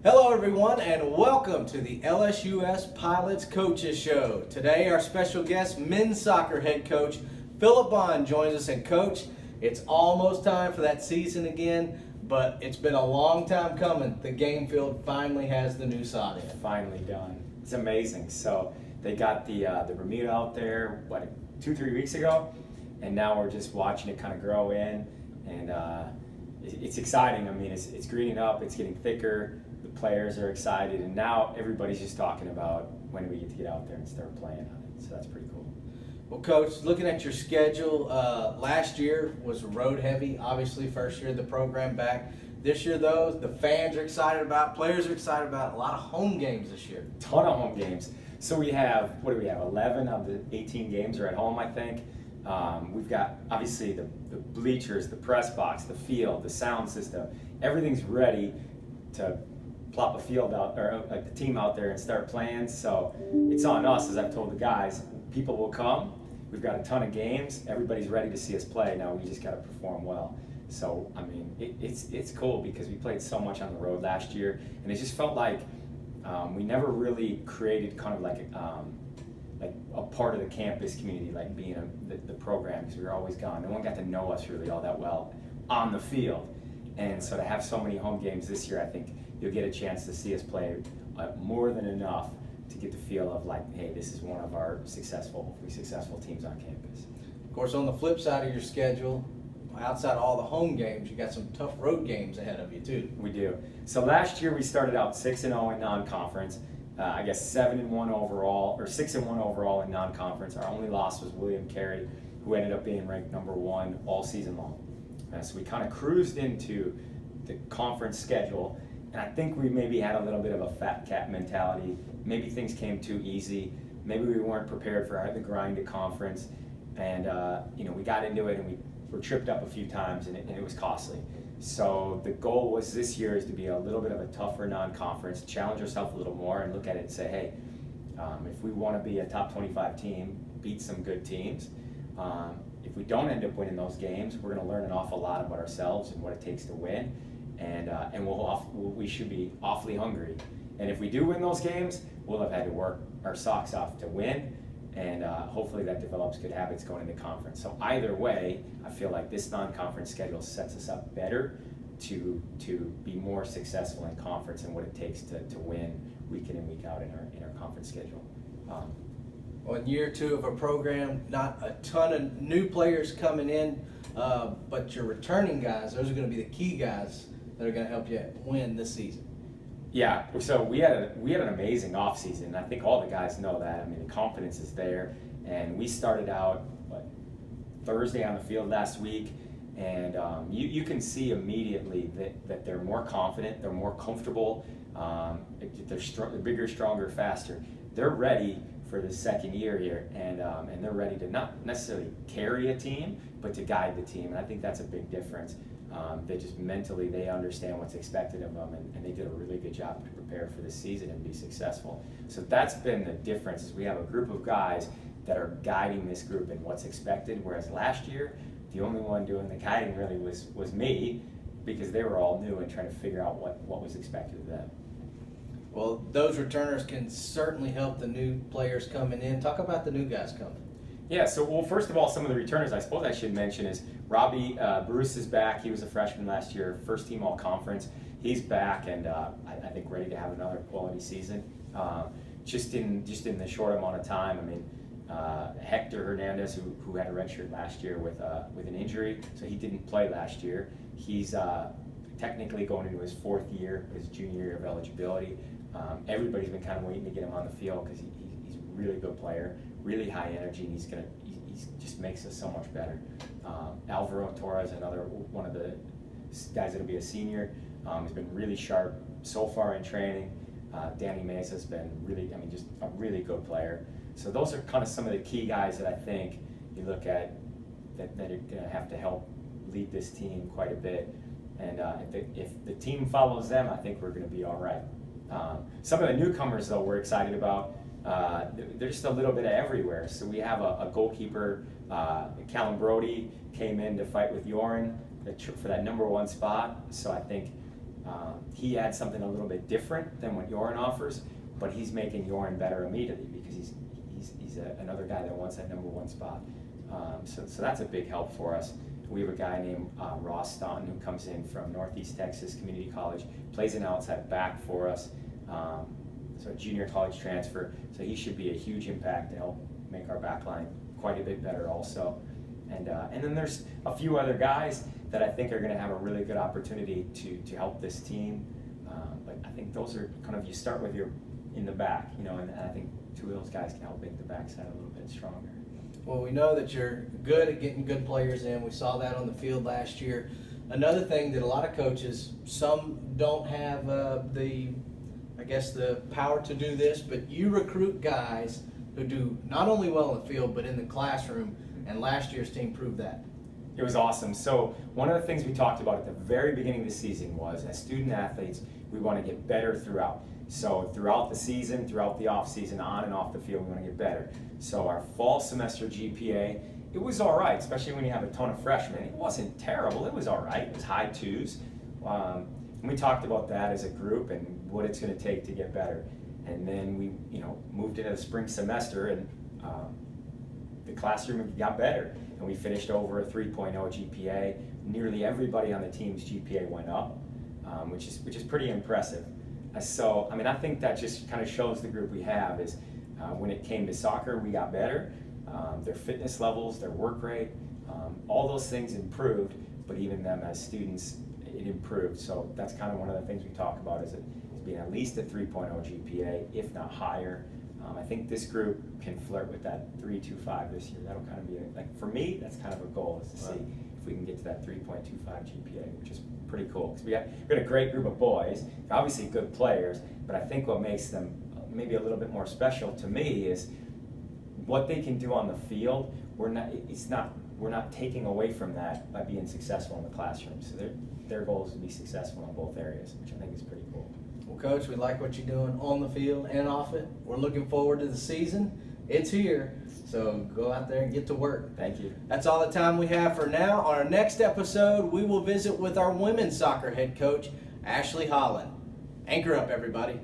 Hello everyone and welcome to the LSUS Pilots Coaches Show. Today our special guest, men's soccer head coach Phillip Bohn joins us. And coach, it's almost time for that season again, but it's been a long time coming. The game field finally has the new sod in. Finally done. It's amazing. So they got the Bermuda out there, 2-3 weeks ago, and now we're just watching it kind of grow in, and it's exciting. I mean, it's greening up, it's getting thicker. The players are excited, and now everybody's just talking about when we get to get out there and start playing on it. So that's pretty cool. Well, Coach, looking at your schedule, last year was road heavy, obviously first year of the program back. This year, though, the fans are excited about, players are excited about, a lot of home games this year. Ton of home games. So we have, 11 of the 18 games are at home, I think. We've got, obviously, the bleachers, the press box, the field, the sound system. Everything's ready to plop a field out, or like the team out there and start playing. So it's on us, as I've told the guys. People will come. We've got a ton of games. Everybody's ready to see us play. Now we just got to perform well. So I mean, it's cool because we played so much on the road last year, and it just felt like we never really created kind of like a part of the campus community, like being the program, because we were always gone. No one got to know us really all that well on the field. And so to have so many home games this year, I think you'll get a chance to see us play more than enough to get the feel of like, hey, this is one of our hopefully successful teams on campus. Of course, on the flip side of your schedule, outside all the home games, you got some tough road games ahead of you too. We do. So last year we started out 6-0 in non-conference. I guess 7-1 overall, or 6-1 overall in non-conference. Our only loss was William Carey, who ended up being ranked number 1 all season long. So we kind of cruised into the conference schedule, and I think we maybe had a little bit of a fat cat mentality. Maybe things came too easy. Maybe we weren't prepared for the grind of conference, and we got into it and we were tripped up a few times, and it was costly. So the goal was this year is to be a little bit of a tougher non-conference, challenge ourselves a little more, and look at it and say, hey, if we want to be a top 25 team, beat some good teams. If we don't end up winning those games, we're going to learn an awful lot about ourselves and what it takes to win, and we should be awfully hungry. And if we do win those games, we'll have had to work our socks off to win, and hopefully that develops good habits going into conference. So either way, I feel like this non-conference schedule sets us up better to be more successful in conference and what it takes to win week in and week out in our conference schedule. Well, in year 2 of a program, not a ton of new players coming in, but your returning guys, those are going to be the key guys that are going to help you win this season. Yeah, so we had an amazing offseason, and I think all the guys know that. I mean, the confidence is there, and we started out Thursday on the field last week, and you can see immediately that they're more confident, they're more comfortable, they're bigger, stronger, faster. They're ready for the second year here, and they're ready to not necessarily carry a team, but to guide the team, and I think that's a big difference. They just mentally, they understand what's expected of them, and they did a really good job to prepare for this season and be successful. So that's been the difference, is we have a group of guys that are guiding this group in what's expected, whereas last year, the only one doing the guiding really was me, because they were all new and trying to figure out what was expected of them. Well, those returners can certainly help the new players coming in. Talk about the new guys coming. Yeah, so well, first of all, some of the returners I suppose I should mention is Robbie Bruce is back. He was a freshman last year, first team all conference. He's back, and I think ready to have another quality season. Just in the short amount of time. I mean, Hector Hernandez, who had a redshirt last year with an injury, so he didn't play last year. He's technically going into his 4th year, his junior year of eligibility. Everybody's been kind of waiting to get him on the field because he's a really good player, really high energy, and he just makes us so much better. Alvaro Torres, another one of the guys that'll be a senior, has been really sharp so far in training. Danny Mesa's been just a really good player. So those are kind of some of the key guys that I think you look at that are going to have to help lead this team quite a bit. And if the team follows them, I think we're going to be all right. Some of the newcomers, though, we're excited about. They're just a little bit of everywhere. So we have a goalkeeper, Callum Brody, came in to fight with Yoren for that number 1 spot. So I think He adds something a little bit different than what Yoren offers, but he's making Yoren better immediately because he's another guy that wants that number one spot. So that's a big help for us. We have a guy named Ross Staunton who comes in from Northeast Texas Community College, plays an outside back for us. So a junior college transfer, so he should be a huge impact to help make our back line quite a bit better also. And then there's a few other guys that I think are going to have a really good opportunity to help this team. But I think those are kind of, you start with your in the back, and I think two of those guys can help make the backside a little bit stronger. Well, we know that you're good at getting good players in. We saw that on the field last year. Another thing that a lot of coaches, some don't have the power to do this, but you recruit guys who do not only well in the field, but in the classroom, and last year's team proved that. It was awesome. So one of the things we talked about at the very beginning of the season was, as student athletes, we want to get better throughout. So throughout the season, throughout the off season, on and off the field, we want to get better. So our fall semester GPA, it was all right, especially when you have a ton of freshmen. It wasn't terrible. It was all right. It was high twos. And we talked about that as a group and what it's going to take to get better. And then we, moved into the spring semester, and the classroom got better. And we finished over a 3.0 GPA. Nearly everybody on the team's GPA went up, which is pretty impressive. So, I think that just kind of shows the group we have is when it came to soccer, we got better. Their fitness levels, their work rate, all those things improved, but even them as students, it improved. So that's kind of one of the things we talk about is being at least a 3.0 GPA, if not higher. I think this group can flirt with that 3.25 this year. That'll kind of be, for me, that's kind of a goal, is to see if we can get to that 3.25 GPA, which is pretty cool. Because we got a great group of boys, obviously good players, but I think what makes them maybe a little bit more special to me is what they can do on the field. We're not taking away from that by being successful in the classroom. So their goal is to be successful in both areas, which I think is pretty cool. Well, Coach, we like what you're doing on the field and off it. We're looking forward to the season. It's here, so go out there and get to work. Thank you. That's all the time we have for now. On our next episode, we will visit with our women's soccer head coach, Ashley Holland. Anchor up, everybody.